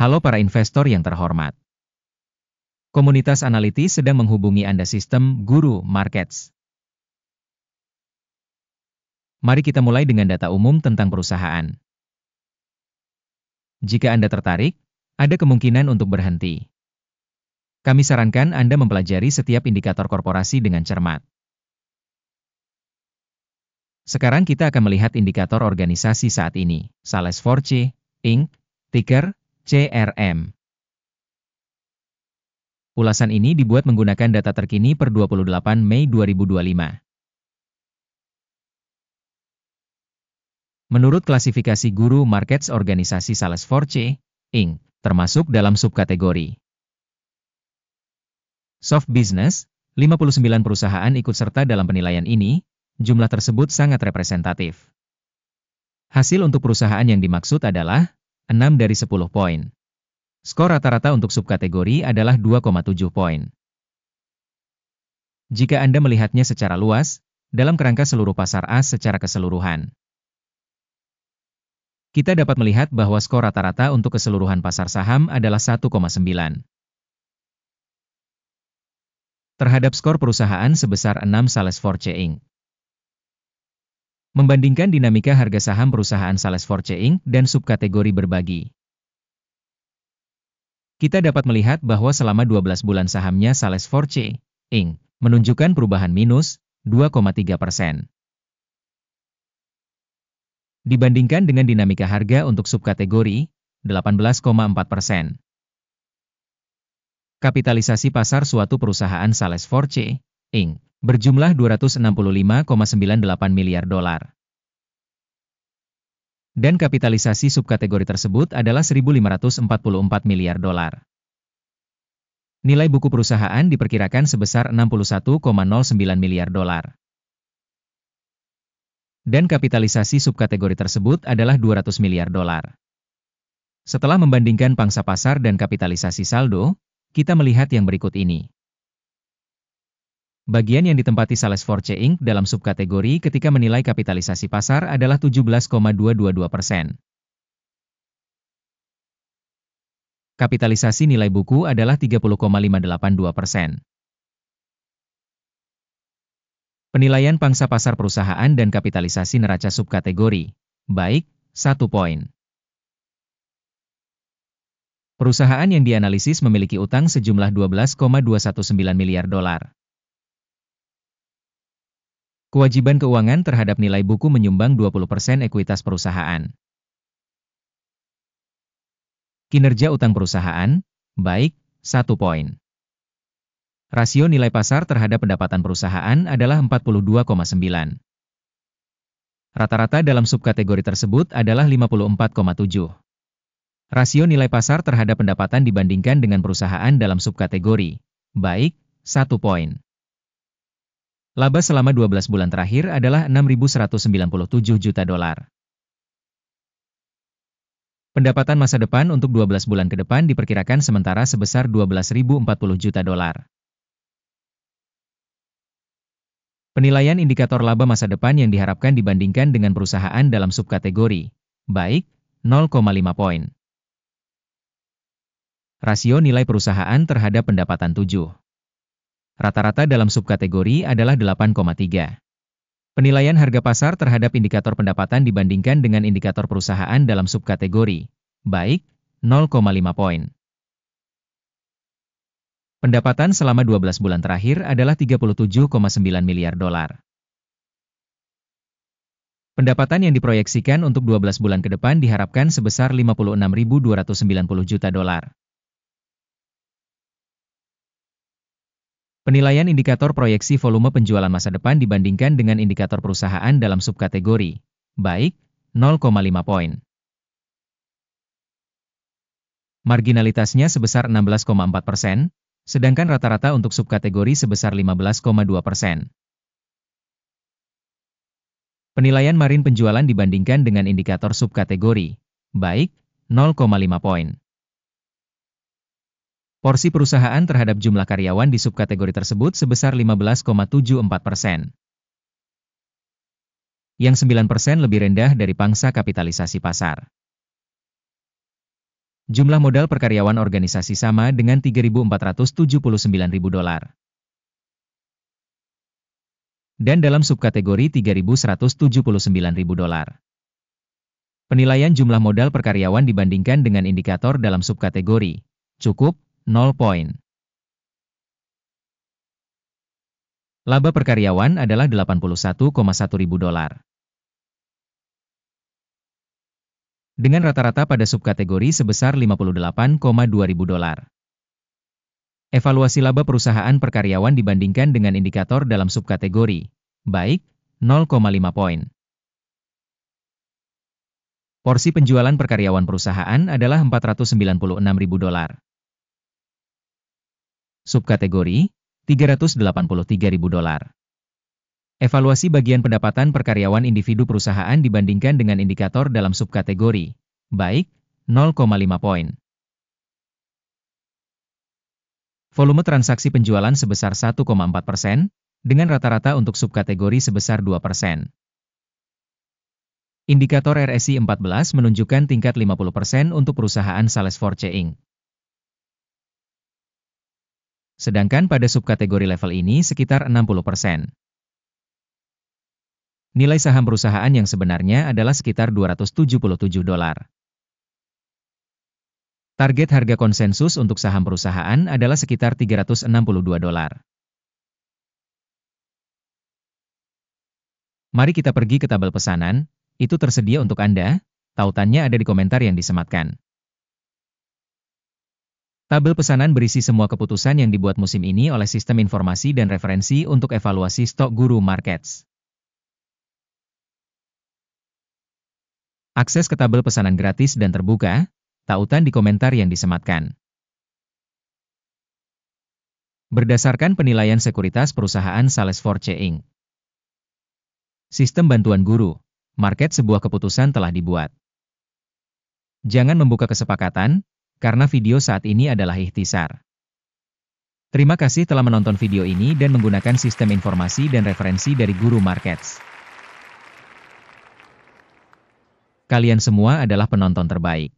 Halo para investor yang terhormat. Komunitas analitis sedang menghubungi Anda sistem Guru Markets. Mari kita mulai dengan data umum tentang perusahaan. Jika Anda tertarik, ada kemungkinan untuk berhenti. Kami sarankan Anda mempelajari setiap indikator korporasi dengan cermat. Sekarang kita akan melihat indikator organisasi saat ini, Salesforce, Inc., ticker CRM. Ulasan ini dibuat menggunakan data terkini per 28 Mei 2025. Menurut klasifikasi Guru Markets organisasi Salesforce, Inc., termasuk dalam subkategori Soft Business, 59 perusahaan ikut serta dalam penilaian ini, jumlah tersebut sangat representatif. Hasil untuk perusahaan yang dimaksud adalah 6 dari 10 poin. Skor rata-rata untuk subkategori adalah 2,7 poin. Jika Anda melihatnya secara luas, dalam kerangka seluruh pasar AS secara keseluruhan, kita dapat melihat bahwa skor rata-rata untuk keseluruhan pasar saham adalah 1,9. Terhadap skor perusahaan sebesar 6 Salesforce Inc. Membandingkan dinamika harga saham perusahaan Salesforce Inc. dan subkategori berbagi, kita dapat melihat bahwa selama 12 bulan sahamnya Salesforce Inc. menunjukkan perubahan minus 2,3%. Dibandingkan dengan dinamika harga untuk subkategori, 18,4%. Kapitalisasi pasar suatu perusahaan Salesforce Inc. berjumlah 265,98 miliar dolar. Dan kapitalisasi subkategori tersebut adalah 1.544 miliar dolar. Nilai buku perusahaan diperkirakan sebesar 61,09 miliar dolar. Dan kapitalisasi subkategori tersebut adalah 200 miliar dolar. Setelah membandingkan pangsa pasar dan kapitalisasi saldo, kita melihat yang berikut ini. Bagian yang ditempati Salesforce Inc. dalam subkategori ketika menilai kapitalisasi pasar adalah 17,222%. Kapitalisasi nilai buku adalah 30,582%. Penilaian pangsa pasar perusahaan dan kapitalisasi neraca subkategori, baik, 1 poin. Perusahaan yang dianalisis memiliki utang sejumlah 12,219 miliar dolar. Kewajiban keuangan terhadap nilai buku menyumbang 20% ekuitas perusahaan. Kinerja utang perusahaan, baik, 1 poin. Rasio nilai pasar terhadap pendapatan perusahaan adalah 42,9. Rata-rata dalam subkategori tersebut adalah 54,7. Rasio nilai pasar terhadap pendapatan dibandingkan dengan perusahaan dalam subkategori, baik, 1 poin. Laba selama 12 bulan terakhir adalah 6.197 juta dolar. Pendapatan masa depan untuk 12 bulan ke depan diperkirakan sementara sebesar 12.040 juta dolar. Penilaian indikator laba masa depan yang diharapkan dibandingkan dengan perusahaan dalam subkategori, baik, 0,5 poin. Rasio nilai perusahaan terhadap pendapatan 7. Rata-rata dalam subkategori adalah 8,3. Penilaian harga pasar terhadap indikator pendapatan dibandingkan dengan indikator perusahaan dalam subkategori, baik, 0,5 poin. Pendapatan selama 12 bulan terakhir adalah 37,9 miliar dolar. Pendapatan yang diproyeksikan untuk 12 bulan ke depan diharapkan sebesar 56.290 juta dolar. Penilaian indikator proyeksi volume penjualan masa depan dibandingkan dengan indikator perusahaan dalam subkategori, baik, 0,5 poin. Marginalitasnya sebesar 16,4%, sedangkan rata-rata untuk subkategori sebesar 15,2%. Penilaian margin penjualan dibandingkan dengan indikator subkategori, baik, 0,5 poin. Porsi perusahaan terhadap jumlah karyawan di subkategori tersebut sebesar 15,74%. Yang 9% lebih rendah dari pangsa kapitalisasi pasar. Jumlah modal per karyawan organisasi sama dengan $3.479.000. Dan dalam subkategori $3.179.000. Penilaian jumlah modal per karyawan dibandingkan dengan indikator dalam subkategori, cukup, 0 poin. Laba per karyawan adalah $81,100. Dengan rata-rata pada subkategori sebesar $58,200. Evaluasi laba perusahaan per karyawan dibandingkan dengan indikator dalam subkategori, baik, 0,5 poin. Porsi penjualan per karyawan perusahaan adalah $496.000. Subkategori, $383.000. Evaluasi bagian pendapatan per karyawan individu perusahaan dibandingkan dengan indikator dalam subkategori, baik, 0,5 poin. Volume transaksi penjualan sebesar 1,4%, dengan rata-rata untuk subkategori sebesar 2%. Indikator RSI 14 menunjukkan tingkat 50% untuk perusahaan Salesforce Inc. Sedangkan pada subkategori level ini sekitar 60%. Nilai saham perusahaan yang sebenarnya adalah sekitar $277. Target harga konsensus untuk saham perusahaan adalah sekitar $362. Mari kita pergi ke tabel pesanan, itu tersedia untuk Anda, tautannya ada di komentar yang disematkan. Tabel pesanan berisi semua keputusan yang dibuat musim ini oleh Sistem Informasi dan Referensi untuk Evaluasi Stok Guru Markets. Akses ke tabel pesanan gratis dan terbuka, tautan di komentar yang disematkan. Berdasarkan penilaian sekuritas perusahaan Salesforce Inc. Sistem bantuan guru, market sebuah keputusan telah dibuat. Jangan membuka kesepakatan, karena video saat ini adalah ikhtisar. Terima kasih telah menonton video ini dan menggunakan sistem informasi dan referensi dari Guru Markets. Kalian semua adalah penonton terbaik.